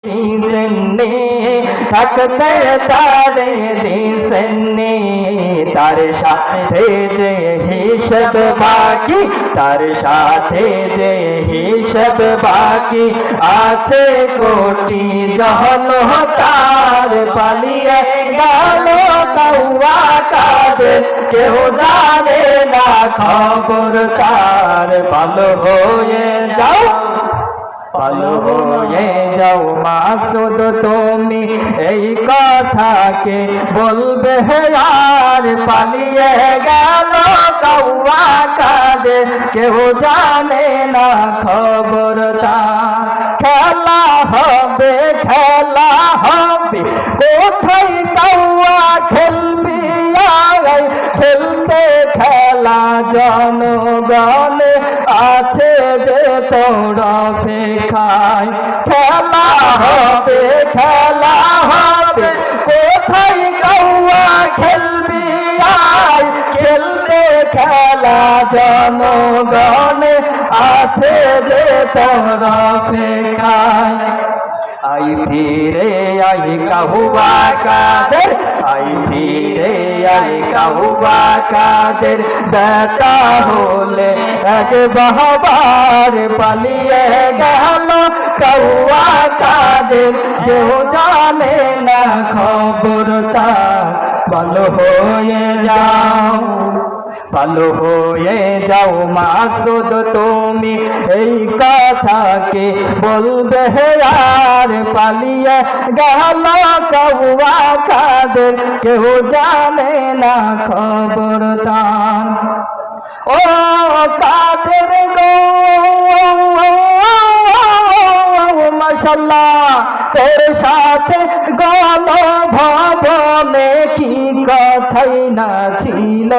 দিসেননি থাকতে তারে দিসেননি তার সাথে যে হিসাব বাকি তার সাথে যে হিসাব বাকি আছে কোটি জহনতার পালিয়ে গেল কৌয়া কাদের কেউ জানে না খবর তার ভালো হয়ে যাও ভালো হয়ে যাও মাসুদ তুমি এই কথাকে বলবে আর পালিয়ে গেল কৌয়া কাদের কেউ জানে না খবর তার খেলা হবে কোথায় কৌয়া খেলবি খেলতে খেলা জনগণে আছে যে তোরা খায় খেলা হবে কোথায় কৌয়া খেলবি খেলতে খেলা জনগণে আছে যে তোরা খায় आई फिरे आई कहुआ कादर आई फिरे आई कहुआ कादर बेटा होले एक बहबार पलिए गल कहुआ कादर जो जाने ना खबर ता ভালো হয়ে যাও ভালো হয়ে যাও মাসুদ তুমি এই কথাকে বলবে আর পালিয়ে গেল কৌয়া কাদের কেউ জানে না খবর তার ও কাদের গো মাশাআল্লাহ তোর সাথে গণ ভবনে কি কথাই না ছিল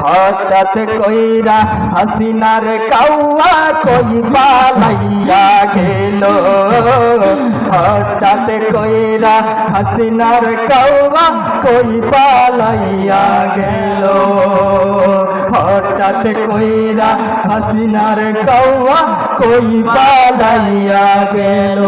হঠাৎ কইরা হাসিনার কৌয়া কই পালাইয়া গেল হঠাৎ কইরা হাসিনার কৌয়া কই পালাইয়া গেল হঠাৎ কইরা হাসিনার কৌয়া কই পালাইয়া গেল